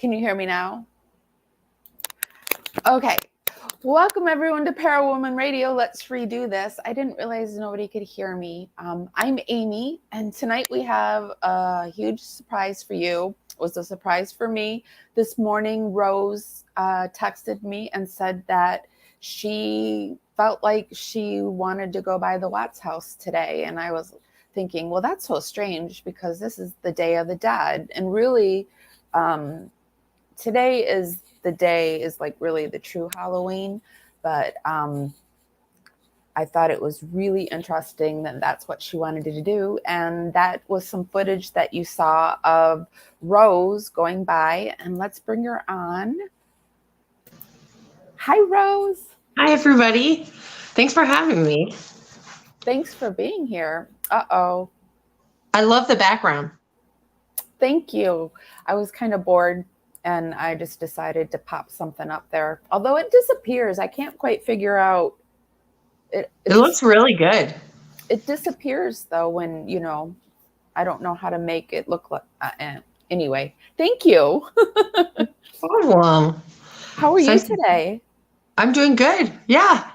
Can you hear me now? Okay. Welcome everyone to Parawoman Radio. Let's redo this. I didn't realize nobody could hear me. I'm Amy, and tonight we have a huge surprise for you. It was a surprise for me. This morning, Rose texted me and said that she felt like she wanted to go by the Watts house today. And I was thinking, well, that's so strange because this is the Day of the Dead. And really, today is the day is like really the true Halloween. But I thought it was really interesting that that's what she wanted to do. And that was some footage that you saw of Rose going by. And let's bring her on. Hi, Rose. Hi, everybody. Thanks for having me. Thanks for being here. Uh-oh. I love the background. Thank you. I was kind of bored and I just decided to pop something up there. Although it disappears. I can't quite figure out. It looks really good. It disappears though when, I don't know how to make it look like. Anyway, thank you. No problem. How are you today? I'm doing good. Yeah.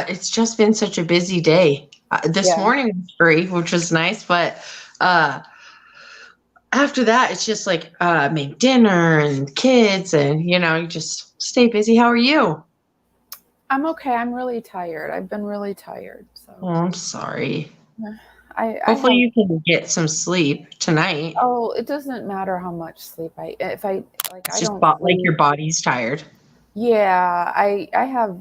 It's just been such a busy day. This morning was free, which was nice, but after that, it's just like make dinner and kids, and you just stay busy. How are you? I'm okay. I'm really tired. I've been really tired. So I'm sorry. Hopefully you can get some sleep tonight. Oh, it doesn't matter how much sleep I don't like your body's tired. Yeah, I have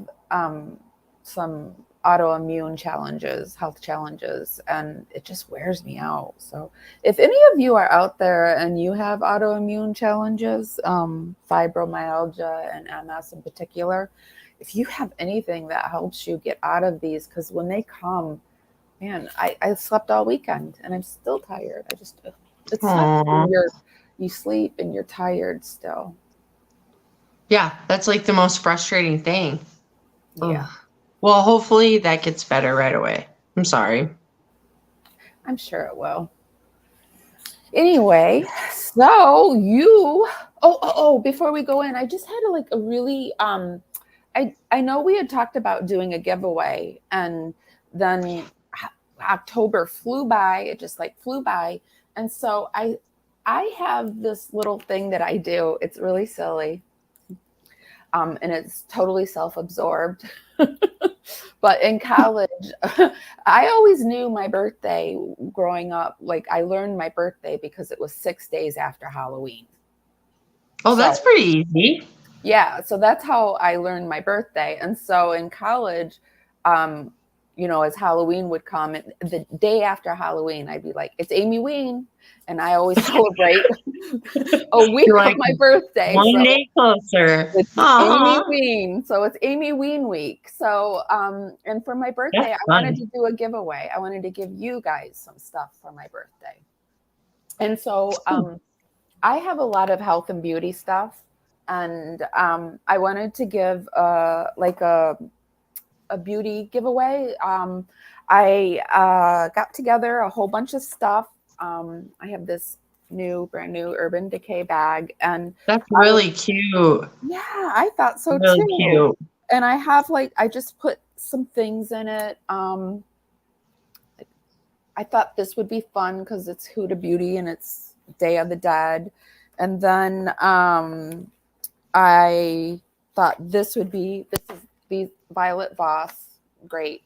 some autoimmune challenges, health challenges, and it just wears me out. So if any of you are out there and you have autoimmune challenges, fibromyalgia and MS in particular, if you have anything that helps you get out of these, because when they come, man, I slept all weekend and I'm still tired. It's sucks when you sleep and you're tired still. Yeah, that's like the most frustrating thing. Yeah. Well, hopefully that gets better right away. I'm sorry. I'm sure it will. Anyway, so you, before we go in, I just had a really, I know we had talked about doing a giveaway and then October flew by. It just flew by. And so I have this little thing that I do. It's really silly. And it's totally self-absorbed. But in college, I always knew my birthday growing up. I learned my birthday because it was 6 days after Halloween. Oh, that's pretty easy. Yeah, so that's how I learned my birthday. And so in college, as Halloween would come, the day after Halloween, I'd be like, it's AMYWEEN. And I always celebrate a week of my birthday. One day closer. It's AMYWEEN. So it's AMYWEEN week. So, and for my birthday, I wanted to do a giveaway. I wanted to give you guys some stuff for my birthday. And so I have a lot of health and beauty stuff. And I wanted to give a beauty giveaway. I got together a whole bunch of stuff. I have this brand new Urban Decay bag, and that's really cute. Yeah, I thought so really too. Cute. And I have I just put some things in it. I thought this would be fun because it's Huda Beauty and it's Day of the Dead. And then I thought this is the Violet Voss, great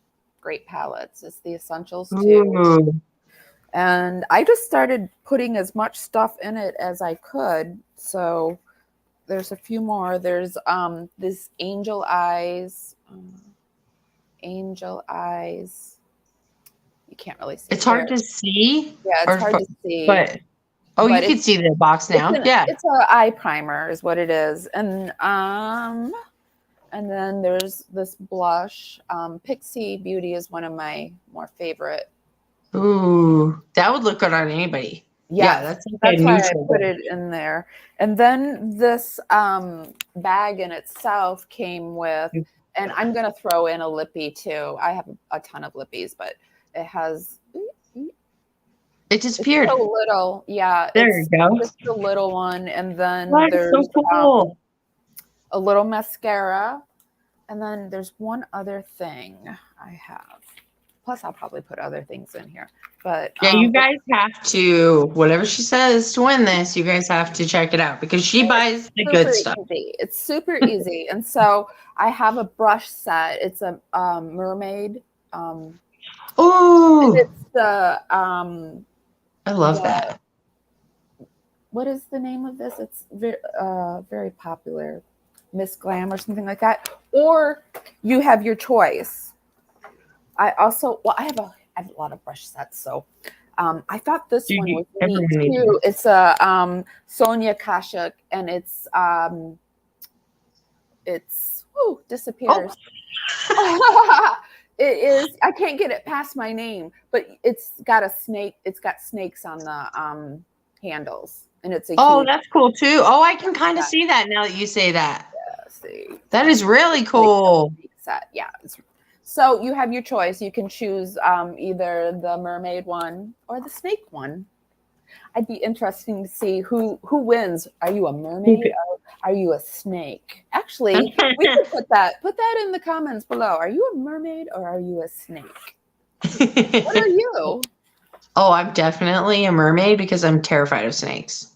palettes. It's the Essentials too. And I just started putting as much stuff in it as I could. So there's a few more. There's this Angel Eyes. You can't really see. It's hard to see. Yeah, it's hard to see. But you can see the box now. It's an eye primer is what it is. And then there's this blush. Pixie Beauty is one of my more favorite. Ooh, that would look good on anybody. Yeah, that's why I put it in there. And then this bag in itself came with, and I'm going to throw in a lippy too. I have a ton of lippies, but it has It It's disappeared. so little. Yeah, There it's you go. just a little one. And then That's so there's cool. a little mascara. And then there's one other thing I have. Plus, I'll probably put other things in here. But Yeah, you guys have to, whatever she says to win this, you guys have to check it out because she buys the good super stuff. easy. It's super easy. And so I have a brush set. It's a mermaid. And Oh, it's the I love that. what is the name of this? It's very popular, Miss Glam or something like that. Or you have your choice. I have a lot of brush sets, so I thought this one was neat too. It's a Sonia Kashuk, and it's disappears. Oh. It is. I can't get it past my name, but it's got a snake. It's got snakes on the handles, and it's a. Oh, that's cool too. Oh, I can kind of see that now that you say that. Yeah, see, that is really cool. Set. Yeah. So you have your choice. You can choose either the mermaid one or the snake one. I'd be interesting to see who wins. Are you a mermaid or are you a snake? Actually, we could put that in the comments below. Are you a mermaid or are you a snake? What are you? Oh, I'm definitely a mermaid because I'm terrified of snakes.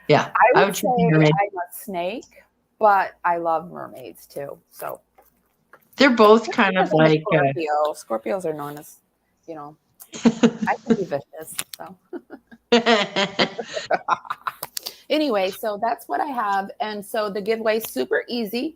Yeah, I would say I'm a snake, but I love mermaids too. So they're both kind of like Scorpio. Scorpios are known as, I can be vicious. So anyway, so that's what I have. And so the giveaway is super easy.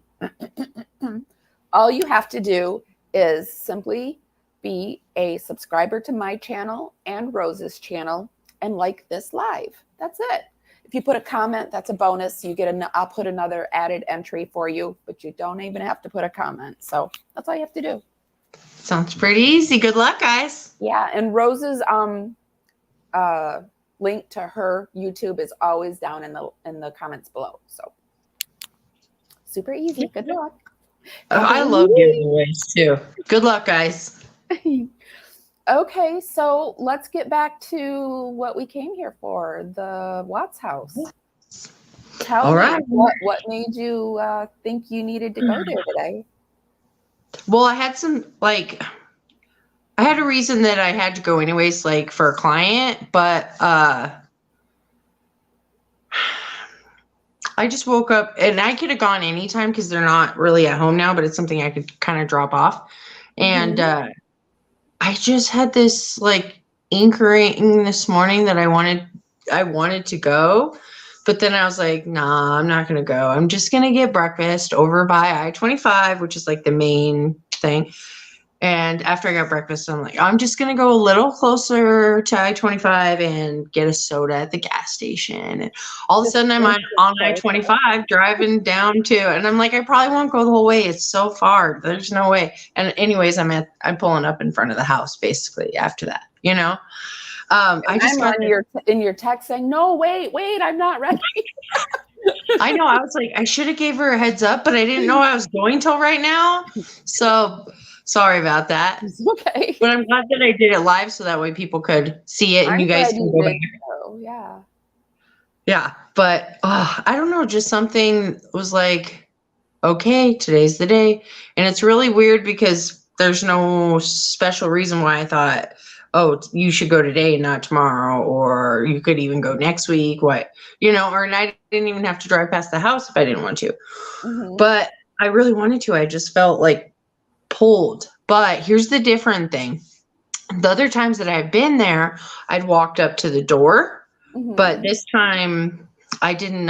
All you have to do is simply be a subscriber to my channel and Rose's channel and like this live. That's it. If you put a comment, that's a bonus. You get I'll put another added entry for you, but you don't even have to put a comment. So that's all you have to do. Sounds pretty easy. Good luck, guys. Yeah, and Rose's link to her YouTube is always down in the comments below. So super easy. Good luck. I love giveaways too. Good luck, guys. Okay, so let's get back to what we came here for, the Watts house. Tell me, what made you think you needed to go there today? Well, I had I had a reason that I had to go anyways, like for a client, but I just woke up and I could have gone anytime because they're not really at home now, but it's something I could kind of drop off. And I just had this like inkering this morning that I wanted to go, but then I was like, nah, I'm not going to go. I'm just going to get breakfast over by I-25, which is like the main thing. And after I got breakfast, I'm like, I'm just going to go a little closer to I-25 and get a soda at the gas station. And all of a sudden I'm on I-25 driving down to, and I'm like, I probably won't go the whole way. It's so far. There's no way. And anyways, I'm pulling up in front of the house basically after that, I'm in your text saying, no, wait, I'm not ready. I know. I was like, I should have gave her a heads up, but I didn't know I was going till right now. So sorry about that. It's okay. But I'm glad that I did it live so that way people could see it and you guys can go back. Yeah. Yeah. But I don't know, just something was like, okay, today's the day. And it's really weird because there's no special reason why I thought, oh, you should go today and not tomorrow, or you could even go next week. Or I didn't even have to drive past the house if I didn't want to. But I really wanted to. I just felt like pulled. But here's the different thing. The other times that I've been there, I'd walked up to the door, but this time I didn't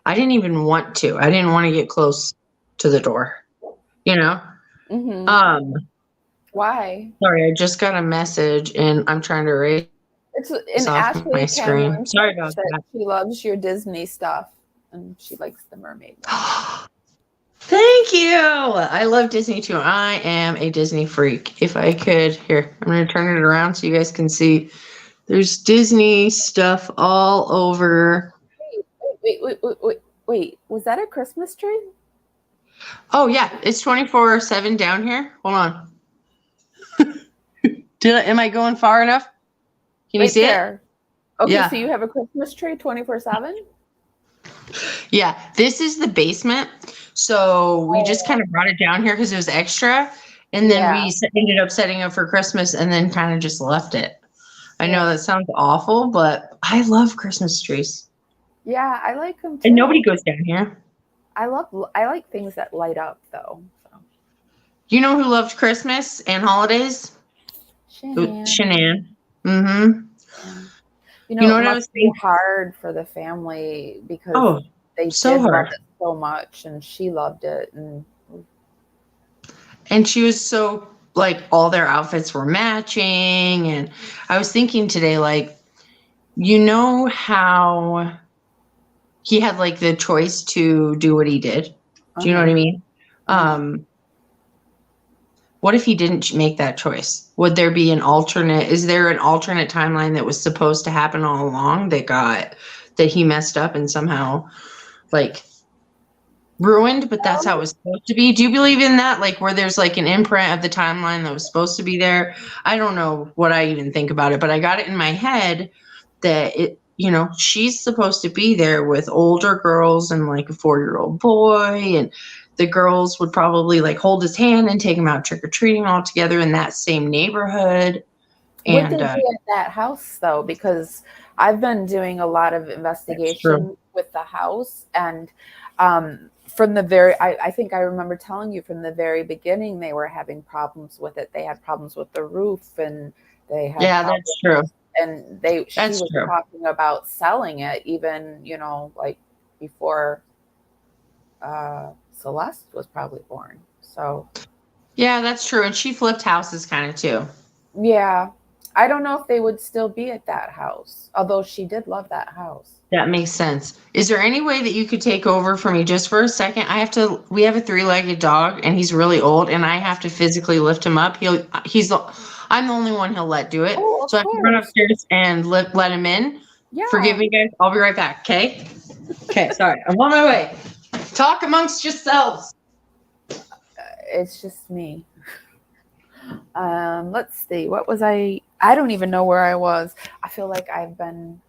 even want to. I didn't want to get close to the door, Why? Sorry, I just got a message and I'm trying to erase off my screen. Sorry about that. She loves your Disney stuff and she likes the mermaid. Thank you. I love Disney too. I am a Disney freak. If I could, here, I'm going to turn it around so you guys can see. There's Disney stuff all over. Wait. Was that a Christmas tree? Oh, yeah. It's 24/7 down here. Hold on. Am I going far enough? Can you Right see it? there. Okay, so Yeah. you have a Christmas tree 24/7? Yeah. This is the basement. So we just Oh, kind of brought it down here because it was extra. And then yeah, we ended up setting up for Christmas and then kind of just left it. I yeah. know that sounds awful, but I love Christmas trees. Yeah, I like them And nobody too. goes down here. I like things that light up though. So You know who loved Christmas and holidays? Shanann. Shanann. Mm-hmm. Yeah. You know It what I must was be thinking? hard for the family because Oh, they so did love hard. it so much and she loved it and And she was so like all their outfits were matching. And I was thinking today, like, you know how he had like the choice to do what he did? Do you know what uh-huh. I mean? Uh-huh. What if he didn't make that choice? Would there be an alternate? Is there an alternate timeline that was supposed to happen all along that he messed up and somehow like ruined, but that's how it was supposed to be? Do you believe in that? Like where there's like an imprint of the timeline that was supposed to be there? I don't know what I even think about it, but I got it in my head that she's supposed to be there with older girls and like a 4-year-old boy, and the girls would probably like hold his hand and take him out trick-or-treating all together in that same neighborhood. Would And they be at that house though? Because I've been doing a lot of that's true. investigation with the house, and from I think I remember telling you from the very beginning they were having problems with it. They had problems with the roof, and they had Yeah, that's true. problems, and she That's was true. talking about selling it, even like before Celeste was probably born. So Yeah, that's true. And she flipped houses kind of too. yeah. I don't know if they would still be at that house, although she did love that house. That makes sense. Is there any way that you could take over for me just for a second? We have a 3-legged dog and he's really old and I have to physically lift him up. I'm the only one he'll let do it. Oh, of So I have to run course. upstairs and let him in. Forgive Yeah. me, guys. I'll be right back. Okay. Okay. Sorry. I'm on my way. Talk amongst yourselves. It's just me. Let's see. What was I don't even know where I was. I feel like I've been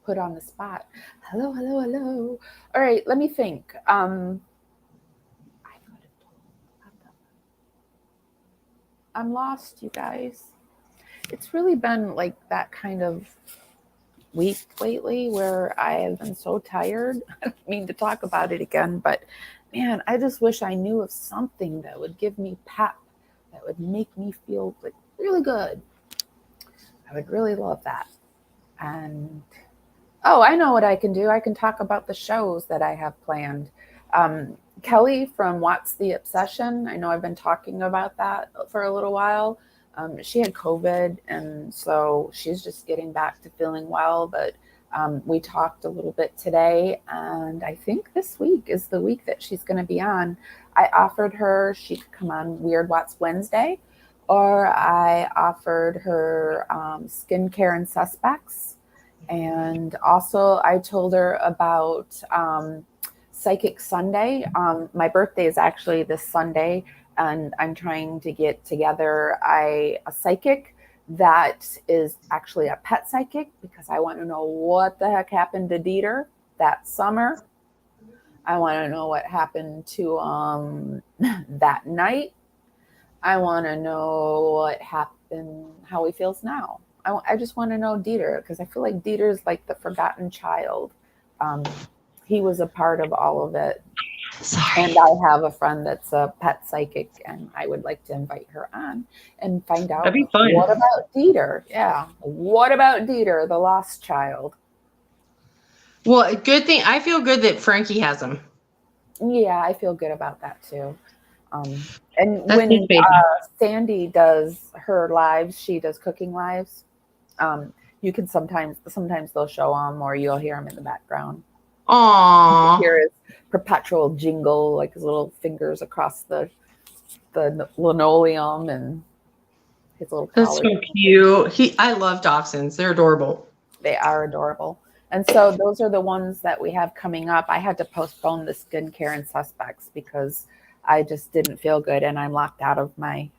put on the spot. Hello, hello, hello. All right, let me think. I'm lost, you guys. It's really been like that kind of week lately where I have been so tired. I don't mean to talk about it again, but man, I just wish I knew of something that would give me pep, that would make me feel like really good. I would really love that. And oh, I know what I can do. I can talk about the shows that I have planned. Kelly from What's the Obsession. I know I've been talking about that for a little while. She had COVID, and so she's just getting back to feeling well. But we talked a little bit today, and I think this week is the week that she's going to be on. I offered her she could come on Weird Watts Wednesday, or I offered her skincare and suspects. And also, I told her about Psychic Sunday. My birthday is actually this Sunday, and I'm trying to get together a psychic that is actually a pet psychic because I want to know what the heck happened to Dieter that summer. I want to know what happened to that night. I want to know what happened, how he feels now. I just want to know Dieter because I feel like Dieter is like the forgotten child. Um, he was a part of all of it. And Sorry. I have a friend that's a pet psychic, and I would like to invite her on and find That'd out be fun. what about Dieter? Yeah. What about Dieter, the lost child? Well, good thing. I feel good that Frankie has him. Yeah, I feel good about that too. And That's his when baby. Sandy does her lives, she does cooking lives. You can sometimes they'll show them, or you'll hear him in the background. You can Aww. hear his perpetual jingle, like his little fingers across the linoleum, and his little That's collar. so cute. I love dachshunds. They're adorable. They are adorable. And so those are the ones that we have coming up. I had to postpone the skincare and suspects because I just didn't feel good, and I'm locked out of my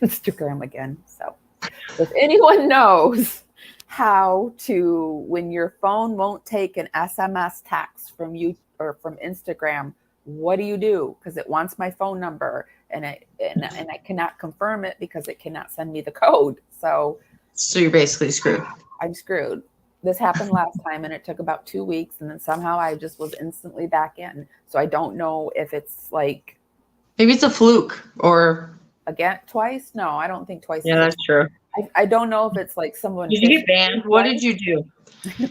Instagram again. So If anyone knows how to, when your phone won't take an SMS text from you or from Instagram, what do you do? Because it wants my phone number, and I cannot confirm it because it cannot send me the code. So you're basically screwed. I'm screwed. This happened last time and it took about 2 weeks, and then somehow I just was instantly back in. So I don't know if it's like maybe it's a fluke or again twice. No, I don't think twice. Yeah, that's true. I don't know if it's like someone. Did you get banned? What did you do?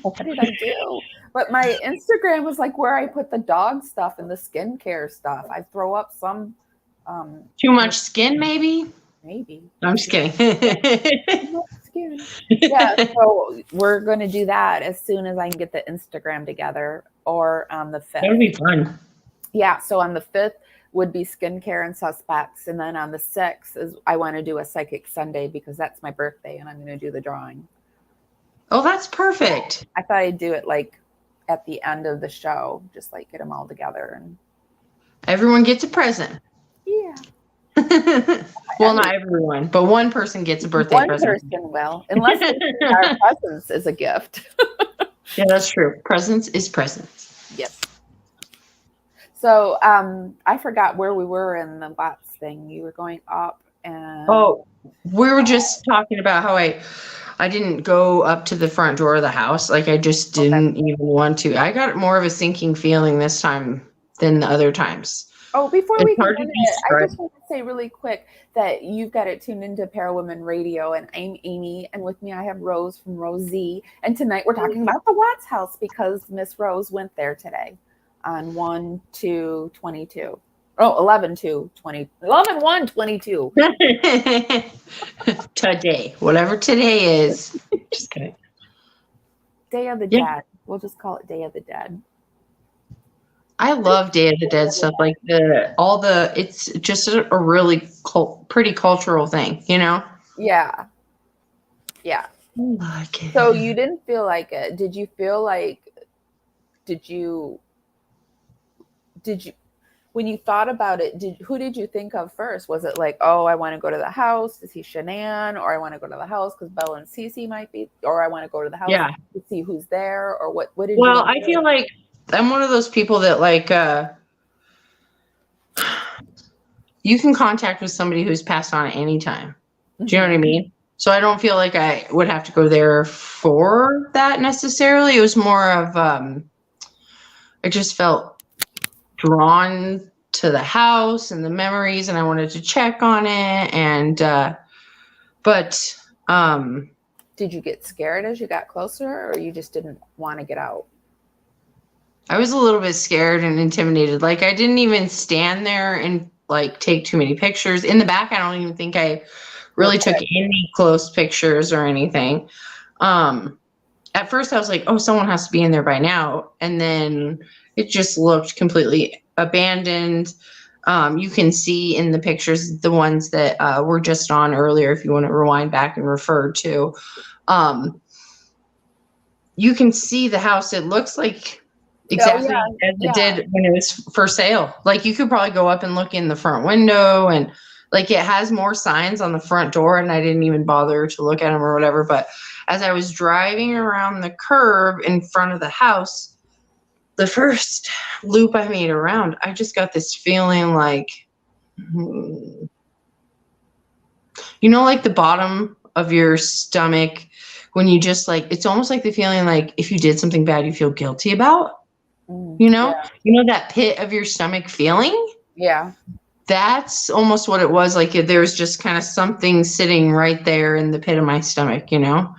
What did I do? But my Instagram was like where I put the dog stuff and the skincare stuff. I throw up some. Too much skin, maybe? Maybe. I'm just kidding. Yeah, so we're going to do that as soon as I can get the Instagram together, or on the 5th. That would be fun. Yeah, so on the 5th would be skincare and suspects, and then on the 6th is I want to do a psychic Sunday because that's my birthday and I'm going to do the drawing. Oh, that's perfect. I thought I'd do it like at the end of the show, just like get them all together and everyone gets a present. Yeah. Well, not everyone, but one person gets a birthday present. One person will, unless our presence is a gift. Yeah, that's true. Presents is presents. Yes. So I forgot where we were in the bots thing. You were going up and we were just talking about how I didn't go up to the front door of the house. Like I just didn't even want to. I got more of a sinking feeling this time than the other times. Oh, before we get into it, I just want to say really quick that you've got it tuned into Parawomen Radio, and I'm Amy, and with me I have Rose from Rosie, and tonight we're talking about the Watts house because Miss Rose went there today on 1/2/22. Oh, 11/2/20. 11/1/22. Today, whatever today is. Just kidding. Day of the Dead. We'll just call it Day of the Dead. I love Day of the Dead stuff, like it's just a really pretty cultural thing, you know? Yeah. Yeah. Like so you didn't feel like it. Did you feel like, when you thought about it, who did you think of first? Was it like, oh, I want to go to the house to see Shanann, or I want to go to the house because Bella and Cece might be, or I want to go to the house to see who's there, or what did you? Well, I feel like I'm one of those people that like you can contact with somebody who's passed on at any time. Do you know what I mean? So I don't feel like I would have to go there for that necessarily. It was more of I just felt drawn to the house and the memories, and I wanted to check on it. And but did you get scared as you got closer, or you just didn't want to get out? I was a little bit scared and intimidated. Like I didn't even stand there and like take too many pictures. In the back, I don't even think I really took any close pictures or anything. At first I was like, oh, someone has to be in there by now. And then it just looked completely abandoned. You can see in the pictures, the ones that were just on earlier, if you want to rewind back and refer to, you can see the house. It looks like exactly as it did when it was for sale. Like you could probably go up and look in the front window, and like it has more signs on the front door, and I didn't even bother to look at them or whatever. But as I was driving around the curb in front of the house, the first loop I made around, I just got this feeling like, you know, like the bottom of your stomach when you just like, it's almost like the feeling like if you did something bad, you feel guilty about. You know, that pit of your stomach feeling. Yeah. That's almost what it was. Like there was just kind of something sitting right there in the pit of my stomach, you know,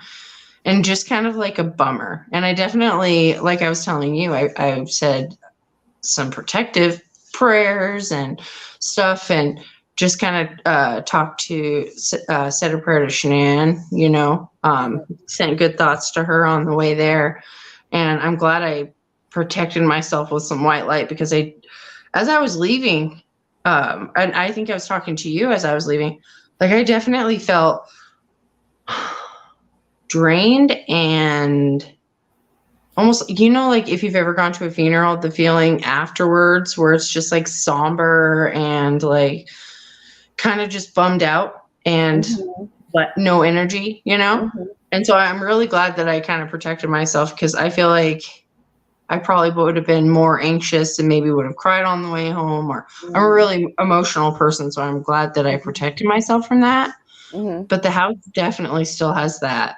and just kind of like a bummer. And I definitely, like I was telling you, I've said some protective prayers and stuff, and just kind of talked to, said a prayer to Shanann, you know, sent good thoughts to her on the way there. And I'm glad I protected myself with some white light, because as I was leaving, and I think I was talking to you as I was leaving, like I definitely felt drained and almost, you know, like if you've ever gone to a funeral, the feeling afterwards where it's just like somber and like kind of just bummed out. And no energy, you know? Mhm. And so I'm really glad that I kind of protected myself, because I feel like I probably would have been more anxious and maybe would have cried on the way home, or I'm a really emotional person. So I'm glad that I protected myself from that. Mhm. But the house definitely still has that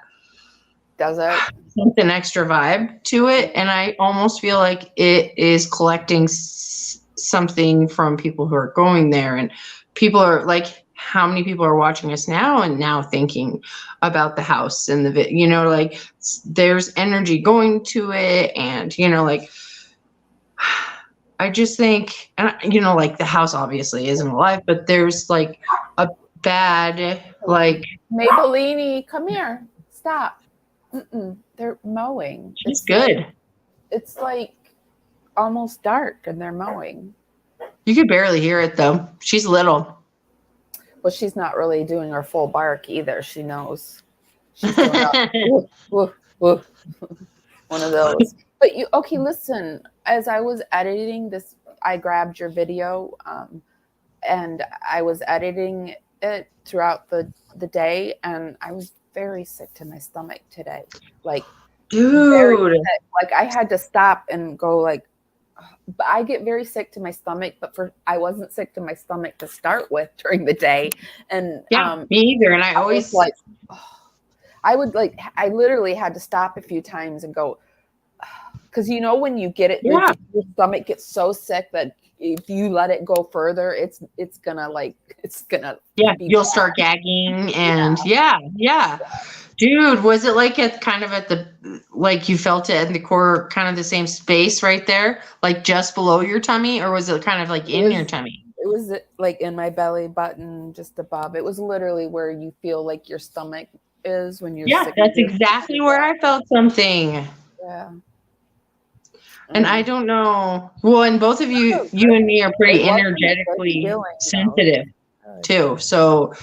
Does it? something extra vibe to it. And I almost feel like it is collecting something from people who are going there. And people are like, how many people are watching us now and now thinking about the house and you know, like there's energy going to it. And, you know, like, I just think, and you know, like the house obviously isn't alive, but there's like a bad, like, Maybellini, come here. Stop. They're mowing. she's good. It's like almost dark and they're mowing. You could barely hear it though. She's little. But she's not really doing her full bark either. She knows. She's doing woof, woof, woof. One of those. But you, okay, listen, as I was editing this, I grabbed your video and I was editing it throughout the day, and I was very sick to my stomach today. Like, very Dude. sick. Like, I had to stop and go, like, but I get very sick to my stomach, but I wasn't sick to my stomach to start with during the day. And Yeah, me either. And I always like, I would like, I literally had to stop a few times and go, because you know when you get it, your stomach gets so sick that if you let it go further, it's gonna you'll start gagging and yeah. Dude, was it like kind of at the, like you felt it in the core, kind of the same space right there, like just below your tummy, or was it kind of like in your tummy? It was like in my belly button, just above. It was literally where you feel like your stomach is when you're sick. That's exactly where I felt something. Yeah. And I don't know. Well, and both of you and me are pretty energetically sensitive too. So,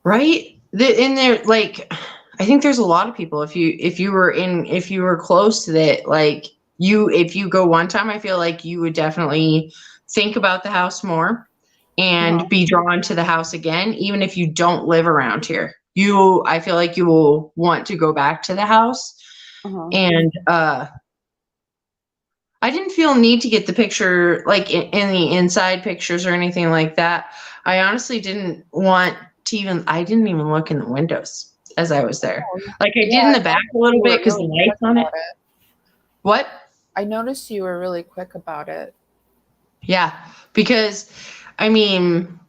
right? In there, like, I think there's a lot of people. If you were close to that, like if you go one time, I feel like you would definitely think about the house more and be drawn to the house again, even if you don't live around here. I feel like you will want to go back to the house. And I didn't feel need to get the picture, like in the inside pictures or anything like that. I honestly didn't want to I didn't even look in the windows as I was there. Like I did in the back a little bit because the lights on it. What? I noticed you were really quick about it. Yeah, because I mean,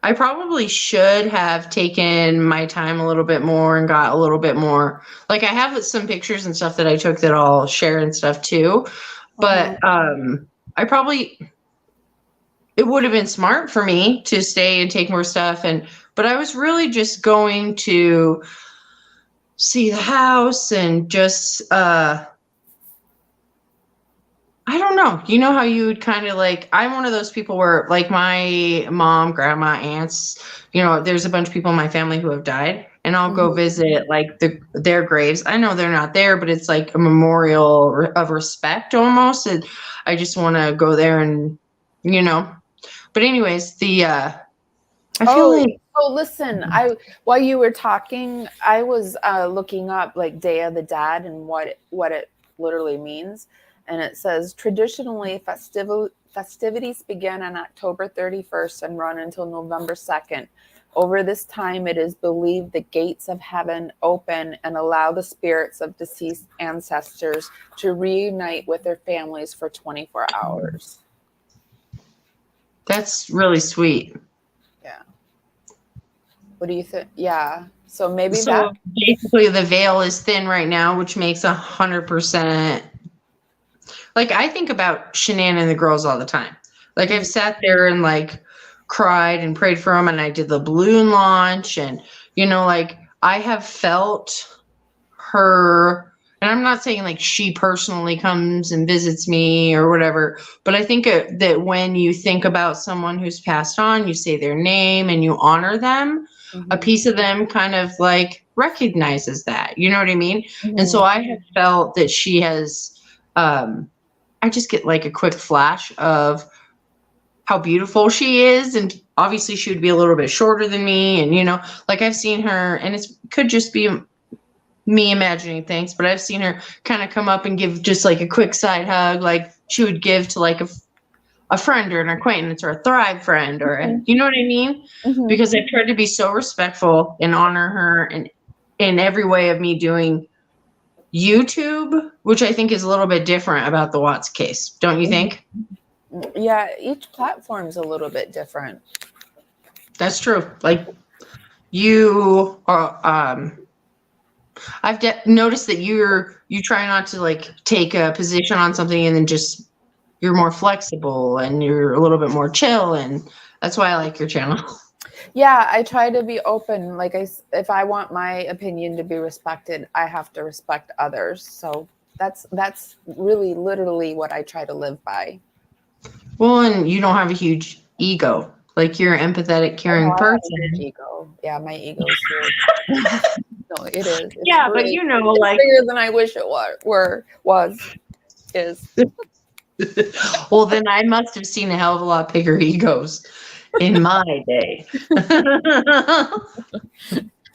I probably should have taken my time a little bit more and got a little bit more. Like I have some pictures and stuff that I took that I'll share and stuff too. But it would have been smart for me to stay and take more stuff. But I was really just going to see the house and just I don't know. You know how you would kind of like, I'm one of those people where like my mom, grandma, aunts, you know, there's a bunch of people in my family who have died, and I'll go visit like their graves. I know they're not there, but it's like a memorial of respect almost. And I just want to go there and, you know, but anyways, I feel like. Oh, listen, while you were talking, I was looking up like Day of the Dead and what it literally means. And it says, traditionally, festivities begin on October 31st and run until November 2nd. Over this time, it is believed the gates of heaven open and allow the spirits of deceased ancestors to reunite with their families for 24 hours. That's really sweet. Yeah. What do you think? Yeah. So basically the veil is thin right now, which makes 100%. Like I think about Shanann and the girls all the time. Like I've sat there and like cried and prayed for them, and I did the balloon launch, and you know, like I have felt her. And I'm not saying like she personally comes and visits me or whatever, but I think that when you think about someone who's passed on, you say their name and you honor them. A piece of them kind of like recognizes that. You know what I mean? And so I have felt that she has. I just get like a quick flash of how beautiful she is, and obviously she would be a little bit shorter than me, and like I've seen her, and it could just be me imagining things, but I've seen her kind of come up and give just like a quick side hug, like she would give to like a friend or an acquaintance or a Thrive friend, or you know what I mean? Mm-hmm. Because I've tried to be so respectful and honor her and in every way of me doing YouTube, which I think is a little bit different about the Watts case. Don't you think? Yeah, each platform's a little bit different. That's true. Like you are, I've noticed that you try not to like take a position on something and then just you're more flexible and you're a little bit more chill, and that's why I like your channel. Yeah, I try to be open. Like if I want my opinion to be respected, I have to respect others. So that's really literally what I try to live by. Well, and you don't have a huge ego. Like you're an empathetic, caring person. Ego. Yeah, my ego is huge. No, it is. It's Yeah, really, but it's like bigger than I wish it is. Well, then I must have seen a hell of a lot bigger egos in my day.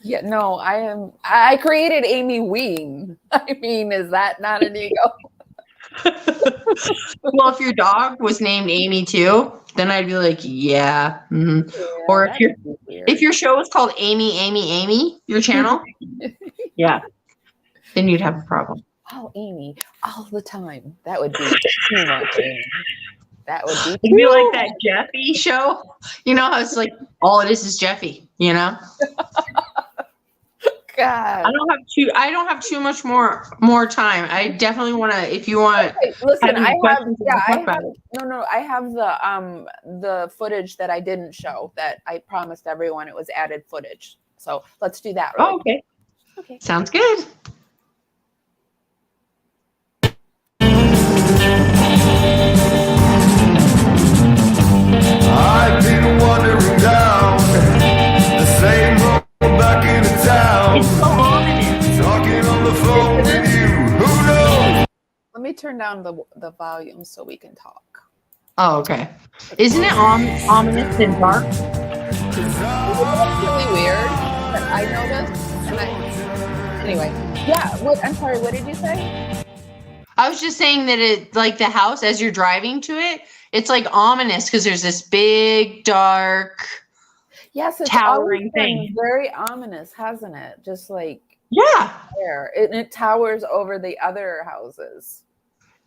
Yeah, no, I created AMYWEEN. I mean, is that not an ego? Well, if your dog was named Amy too, then I'd be like, yeah. Mm-hmm. Yeah, or if your show was called Amy, your channel, yeah, then you'd have a problem. Oh, Amy, all the time. That would be too much, Amy. That would be. It'd be like that Jeffy show. How it's like all it is Jeffy. God. I don't have too much more time. I definitely want to. If you want, okay, listen. I have have the footage that I didn't show that I promised everyone it was added footage. So let's do that. Really okay. Quick. Okay. Sounds good. I've been wandering down the same road back into town. It's so ominous. Talking on the phone with you. Who knows? Let me turn down the volume so we can talk. Oh, okay. Isn't it ominous and dark? It's really weird that I noticed. Anyway, yeah. I'm sorry. What did you say? I was just saying that it, like the house, as you're driving to it, it's like ominous because there's this big, dark, yes, it's towering thing. Very ominous, hasn't it? Just like there, it towers over the other houses.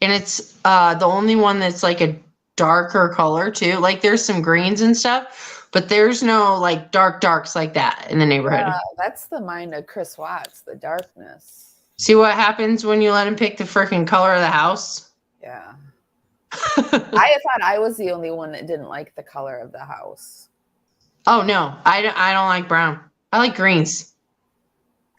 And it's the only one that's like a darker color too. Like there's some greens and stuff, but there's no like darks like that in the neighborhood. Yeah, that's the mind of Chris Watts, the darkness. See what happens when you let him pick the freaking color of the house? Yeah. I thought I was the only one that didn't like the color of the house. Oh no, I don't like brown. I like greens,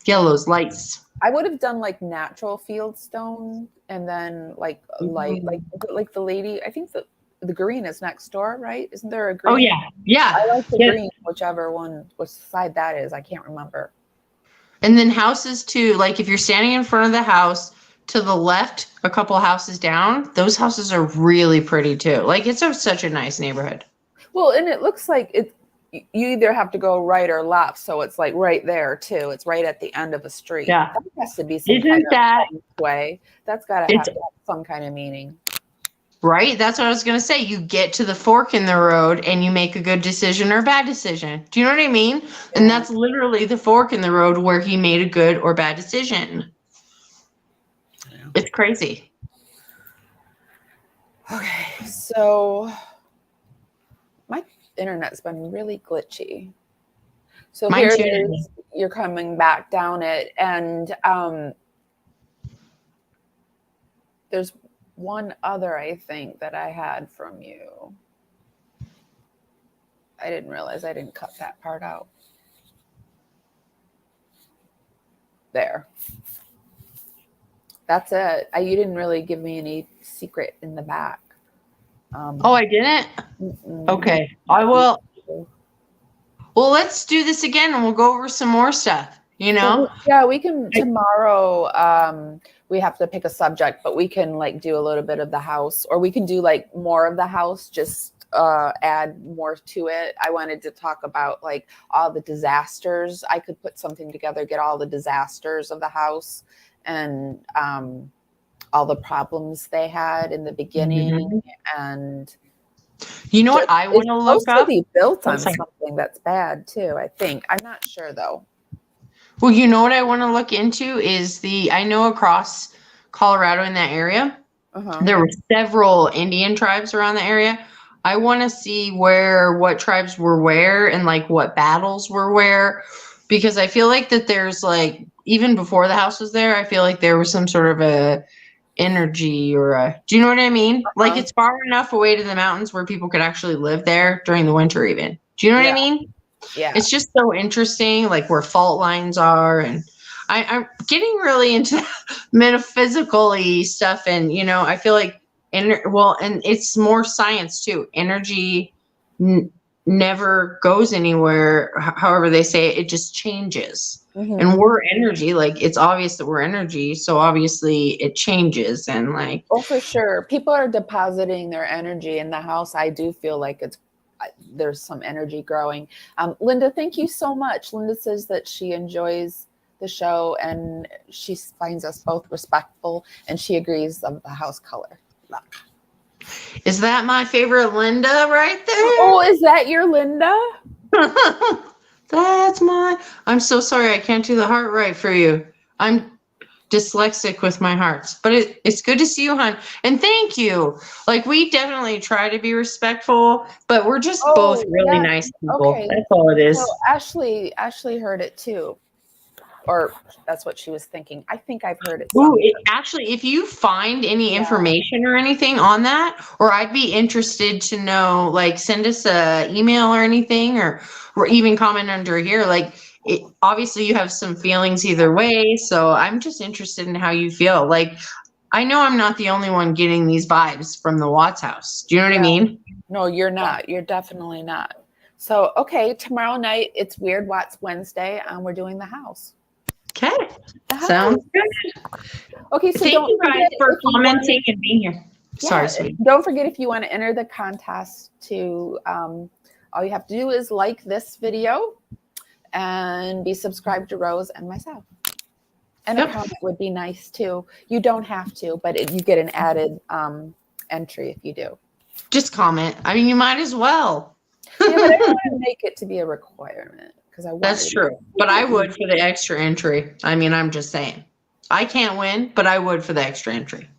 yellows, lights. I would have done like natural field stone, and then like light, like the lady. I think the green is next door, right? Isn't there a green? Oh yeah. I like the green, whichever one, which side that is. I can't remember. And then houses too. Like if you're standing in front of the house, to the left, a couple houses down, those houses are really pretty too. Like it's such a nice neighborhood. Well, and it looks like you either have to go right or left, so it's like right there too. It's right at the end of a street. Yeah, that has to be some kind of way. That's got to have some kind of meaning, right? That's what I was gonna say. You get to the fork in the road and you make a good decision or a bad decision. Do you know what I mean? Yeah. And that's literally the fork in the road where he made a good or bad decision. It's crazy. Okay, so my internet's been really glitchy. So here it is. You're coming back down it, and there's one other, I think, that I had from you. I didn't realize I didn't cut that part out. There. That's it. You didn't really give me any secret in the back. Oh, I didn't? Okay. I will. Well, let's do this again and we'll go over some more stuff, Yeah, we can tomorrow. We have to pick a subject, but we can like do a little bit of the house, or we can do like more of the house, just add more to it. I wanted to talk about like all the disasters. I could put something together, get all the disasters of the house and all the problems they had in the beginning. And you know what I want to look supposed to up? be built on One second. something that's bad too, I think. I'm not sure though. Well, you know what I want to look into is I know across Colorado in that area, there were several Indian tribes around the area. I want to see what tribes were where and like what battles were where, because I feel like that there's like, even before the house was there, I feel like there was some sort of a energy do you know what I mean? Like it's far enough away to the mountains where people could actually live there during the winter even. Do you know what I mean? Yeah. It's just so interesting, like where fault lines are. And I'm getting really into metaphysical-y stuff. And, I feel like, and it's more science too. Energy never goes anywhere. However they say it just changes. And we're energy. Like it's obvious that we're energy. So obviously it changes. And like, oh, for sure. People are depositing their energy in the house. I do feel like there's some energy growing. Linda, thank you so much. Linda says that she enjoys the show and she finds us both respectful and she agrees of the house color. Is that my favorite Linda right there? Oh, is that your Linda? I'm so sorry. I can't do the heart right for you. I'm dyslexic with my hearts, but it's good to see you, hon. And thank you. Like we definitely try to be respectful, but we're just both really nice people. Okay. That's all it is. So Ashley heard it too. Or that's what she was thinking. I think I've heard it. Actually, if you find any information or anything on that, or I'd be interested to know, like send us a email or anything, or even comment under here. Like obviously you have some feelings either way. So I'm just interested in how you feel. Like, I know I'm not the only one getting these vibes from the Watts house. Do you know what I mean? No, you're not. You're definitely not. So, okay. Tomorrow night, it's Weird Watts Wednesday and we're doing the house. Okay. Sounds good. Okay, so thank you guys for commenting and being here. Sorry, sweetie. Don't forget, if you want to enter the contest to all you have to do is like this video and be subscribed to Rose and myself. And a comment would be nice too. You don't have to, but you get an added entry if you do. Just comment. I mean, you might as well. Yeah, but I don't want to make it to be a requirement. That's true. But I would for the extra entry. I mean, I'm just saying. I can't win, but I would for the extra entry.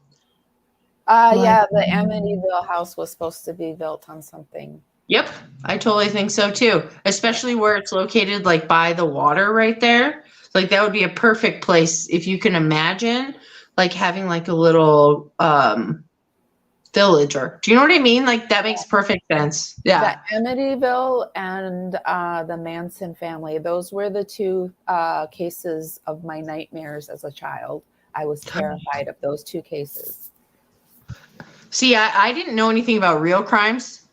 Yeah, the Amityville house was supposed to be built on something. Yep, I totally think so too. Especially where it's located, like by the water right there. Like that would be a perfect place if you can imagine, like having like a little village, or do you know what I mean? Like that makes perfect sense. Yeah. The Amityville and the Manson family, those were the two cases of my nightmares as a child. I was terrified of those two cases. See, I didn't know anything about real crimes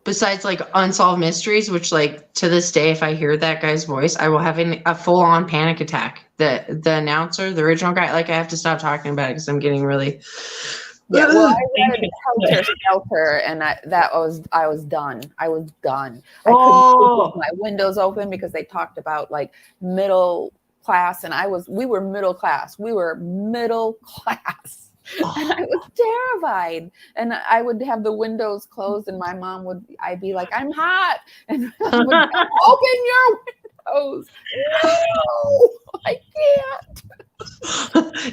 besides like unsolved mysteries, which like to this day, if I hear that guy's voice, I will have a full on panic attack. The announcer, the original guy, like I have to stop talking about it because I'm getting really. Yeah, well, I read Helter Skelter, and I was done. I was done. I couldn't keep my windows open because they talked about like middle class, and we were middle class. We were middle class, and I was terrified. And I would have the windows closed, and my mom I'd be like, "I'm hot," and I would open your windows. No, I can't.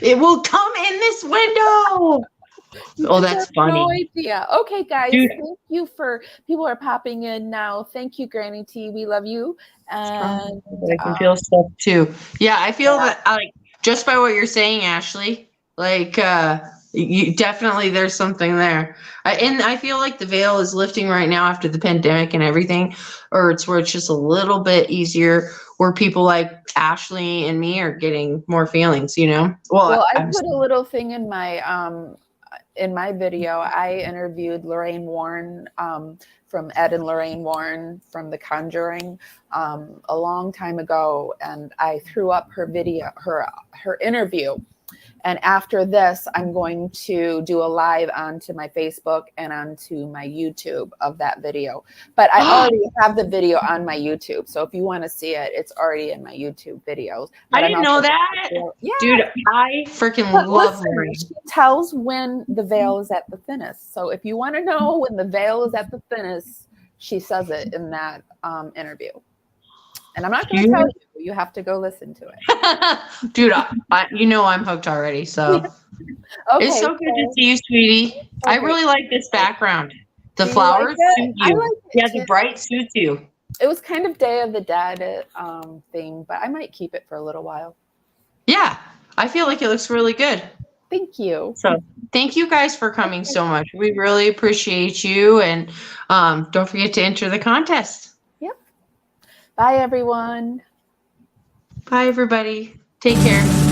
It will come in this window. Oh, that's funny. No idea. Okay, guys. Dude. Thank you people are popping in now. Thank you, Granny T. We love you. And I can feel stuff too. Yeah, I feel that like just by what you're saying, Ashley, like you definitely there's something there. And I feel like the veil is lifting right now after the pandemic and everything, or it's where it's just a little bit easier where people like Ashley and me are getting more feelings, you know? Well, I put a little thing in my video. I interviewed Lorraine Warren from Ed and Lorraine Warren from The Conjuring a long time ago, and I threw up her video, her interview And after this, I'm going to do a live onto my Facebook and onto my YouTube of that video. But I already have the video on my YouTube. So if you want to see it, it's already in my YouTube videos. But I didn't know that. Yeah. Dude, I freaking But love listen, Lorraine. she tells when the veil is at the thinnest. So if you want to know when the veil is at the thinnest, she says it in that interview. And I'm not going to tell you. You have to go listen to it. Dude, you know I'm hooked already. So Okay, it's so good to see you, sweetie. Okay. I really like this background. The Do you flowers like it? suit you. I like it Yeah, too. the bright suits you. It was kind of Day of the Dead theme, but I might keep it for a little while. Yeah, I feel like it looks really good. Thank you. So thank you guys for coming so much. We really appreciate you. And don't forget to enter the contest. Yep. Bye, everyone. Bye, everybody. Take care.